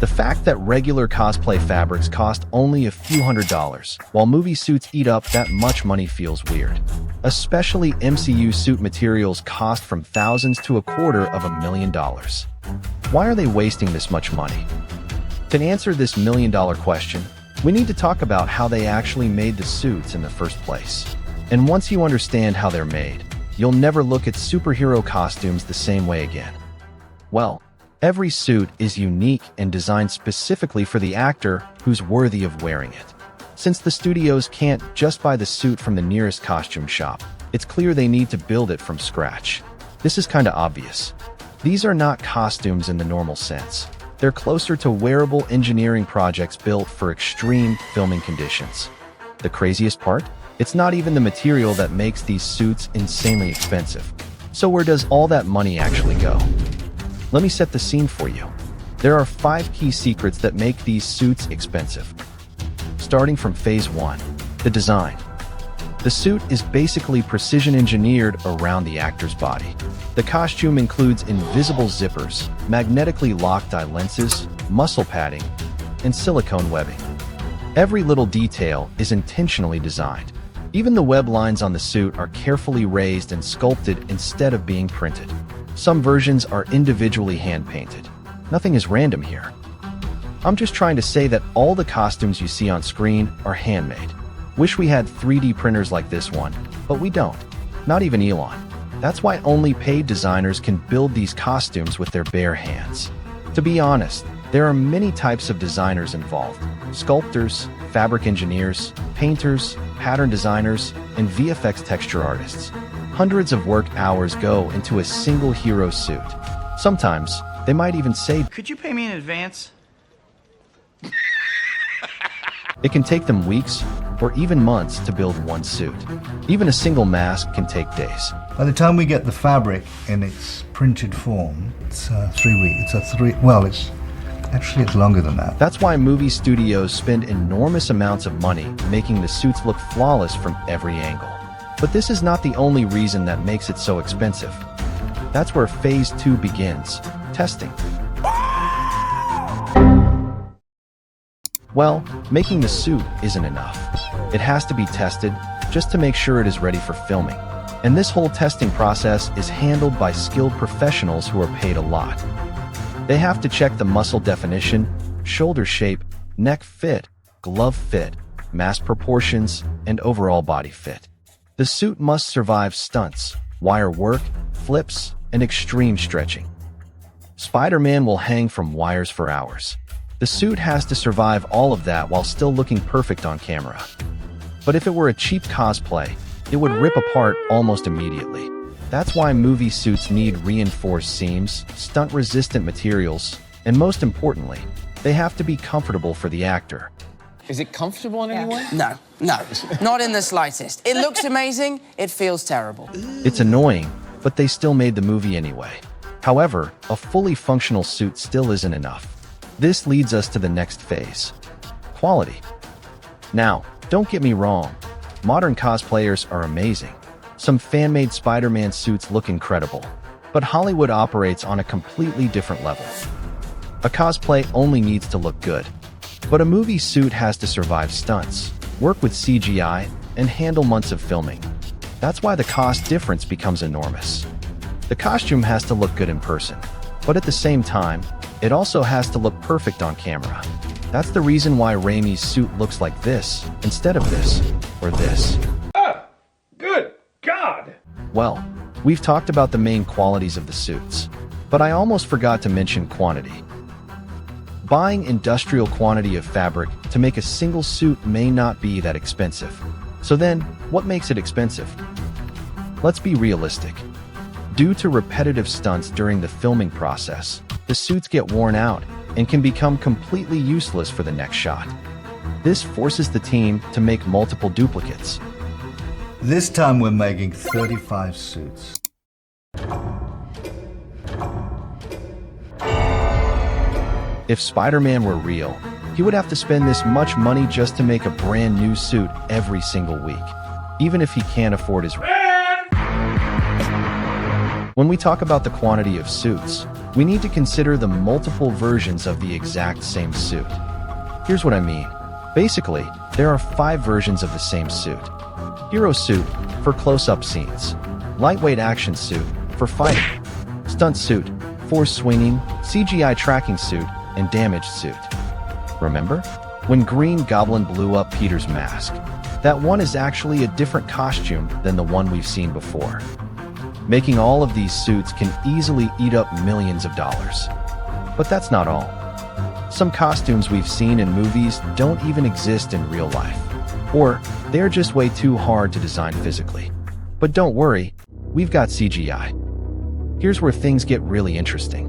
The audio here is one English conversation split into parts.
The fact that regular cosplay fabrics cost only a few $100s, while movie suits eat up that much money feels weird. Especially MCU suit materials cost from thousands to $250,000. Why are they wasting this much money? To answer this million-dollar question, we need to talk about how they actually made the suits in the first place. And once you understand how they're made, you'll never look at superhero costumes the same way again. Well, every suit is unique and designed specifically for the actor who's worthy of wearing it. Since the studios can't just buy the suit from the nearest costume shop, it's clear they need to build it from scratch. This is kinda obvious. These are not costumes in the normal sense. They're closer to wearable engineering projects built for extreme filming conditions. The craziest part? It's not even the material that makes these suits insanely expensive. So where does all that money actually go? Let me set the scene for you. There are 5 key secrets that make these suits expensive. Starting from phase 1, the design. The suit is basically precision engineered around the actor's body. The costume includes invisible zippers, magnetically locked eye lenses, muscle padding, and silicone webbing. Every little detail is intentionally designed. Even the web lines on the suit are carefully raised and sculpted instead of being printed. Some versions are individually hand-painted. Nothing is random here. I'm just trying to say that all the costumes you see on screen are handmade. Wish we had 3D printers like this one, but we don't. Not even Elon. That's why only paid designers can build these costumes with their bare hands. To be honest, there are many types of designers involved. Sculptors, fabric engineers, painters, pattern designers, and VFX texture artists. Hundreds of work hours go into a single hero suit. Sometimes, they might even say, "Could you pay me in advance?" It can take them weeks or even months to build one suit. Even a single mask can take days. By the time we get the fabric in its printed form, it's 3 weeks. It's longer than that. That's why movie studios spend enormous amounts of money making the suits look flawless from every angle. But this is not the only reason that makes it so expensive. That's where phase 2 begins, testing. Well, making the suit isn't enough. It has to be tested just to make sure it is ready for filming. And this whole testing process is handled by skilled professionals who are paid a lot. They have to check the muscle definition, shoulder shape, neck fit, glove fit, mask proportions, and overall body fit. The suit must survive stunts, wire work, flips, and extreme stretching. Spider-Man will hang from wires for hours. The suit has to survive all of that while still looking perfect on camera. But if it were a cheap cosplay, it would rip apart almost immediately. That's why movie suits need reinforced seams, stunt-resistant materials, and most importantly, they have to be comfortable for the actor. Is it comfortable in any way? No, not in the slightest. It looks amazing, it feels terrible. It's annoying, but they still made the movie anyway. However, a fully functional suit still isn't enough. This leads us to the next phase, quality. Now, don't get me wrong, modern cosplayers are amazing. Some fan-made Spider-Man suits look incredible, but Hollywood operates on a completely different level. A cosplay only needs to look good, but a movie suit has to survive stunts, work with CGI, and handle months of filming. That's why the cost difference becomes enormous. The costume has to look good in person, but at the same time, it also has to look perfect on camera. That's the reason why Raimi's suit looks like this, instead of this, or this. Ah! Good God! Well, we've talked about the main qualities of the suits, but I almost forgot to mention quantity. Buying industrial quantity of fabric to make a single suit may not be that expensive. So then, what makes it expensive? Let's be realistic. Due to repetitive stunts during the filming process, the suits get worn out and can become completely useless for the next shot. This forces the team to make multiple duplicates. This time we're making 35 suits. If Spider-Man were real, he would have to spend this much money just to make a brand new suit every single week, even if he can't afford his rent. When we talk about the quantity of suits, we need to consider the multiple versions of the exact same suit. Here's what I mean. Basically, there are 5 versions of the same suit. Hero suit, for close-up scenes. Lightweight action suit, for fighting. Stunt suit, for swinging. CGI tracking suit, and damaged suit. Remember? When Green Goblin blew up Peter's mask, that one is actually a different costume than the one we've seen before. Making all of these suits can easily eat up millions of dollars. But that's not all. Some costumes we've seen in movies don't even exist in real life, or they're just way too hard to design physically. But don't worry, we've got CGI. Here's where things get really interesting.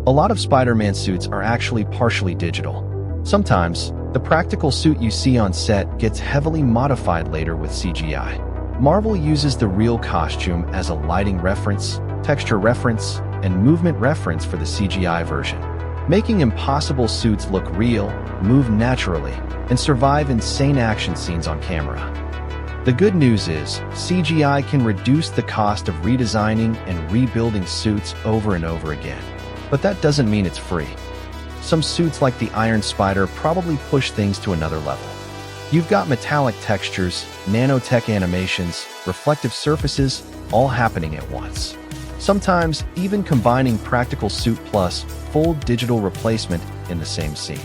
A lot of Spider-Man suits are actually partially digital. Sometimes, the practical suit you see on set gets heavily modified later with CGI. Marvel uses the real costume as a lighting reference, texture reference, and movement reference for the CGI version, making impossible suits look real, move naturally, and survive insane action scenes on camera. The good news is, CGI can reduce the cost of redesigning and rebuilding suits over and over again. But that doesn't mean it's free. Some suits like the Iron Spider probably push things to another level. You've got metallic textures, nanotech animations, reflective surfaces, all happening at once. Sometimes even combining practical suit plus full digital replacement in the same scene.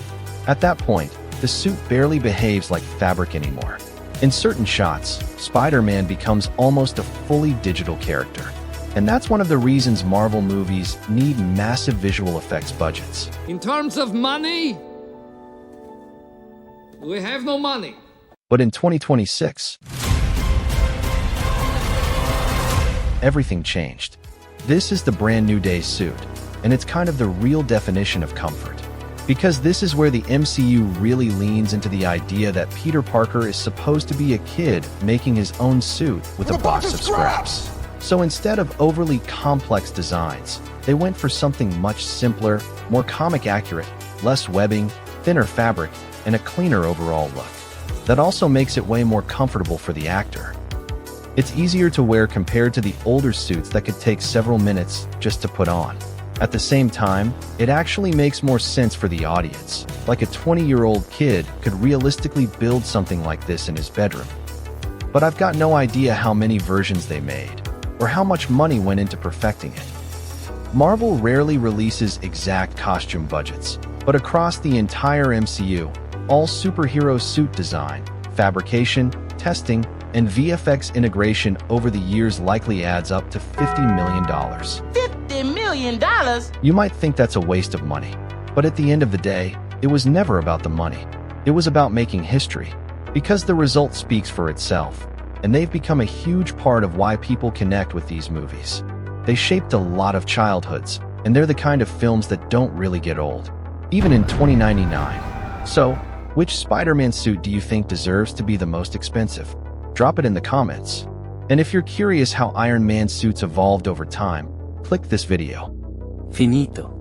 At that point, the suit barely behaves like fabric anymore. In certain shots, Spider-Man becomes almost a fully digital character. And that's one of the reasons Marvel movies need massive visual effects budgets. In terms of money, we have no money. But in 2026, everything changed. This is the brand new day suit, and it's kind of the real definition of comfort. Because this is where the MCU really leans into the idea that Peter Parker is supposed to be a kid making his own suit with a box of scraps. So instead of overly complex designs, they went for something much simpler, more comic accurate, less webbing, thinner fabric, and a cleaner overall look. That also makes it way more comfortable for the actor. It's easier to wear compared to the older suits that could take several minutes just to put on. At the same time, it actually makes more sense for the audience, like a 20-year-old kid could realistically build something like this in his bedroom. But I've got no idea how many versions they made, or how much money went into perfecting it. Marvel rarely releases exact costume budgets, but across the entire MCU, all superhero suit design, fabrication, testing, and VFX integration over the years likely adds up to $50 million. $50 million? You might think that's a waste of money, but at the end of the day, it was never about the money. It was about making history, because the result speaks for itself, and they've become a huge part of why people connect with these movies. They shaped a lot of childhoods, and they're the kind of films that don't really get old, even in 2099. So, which Spider-Man suit do you think deserves to be the most expensive? Drop it in the comments. And if you're curious how Iron Man suits evolved over time, click this video. Finito.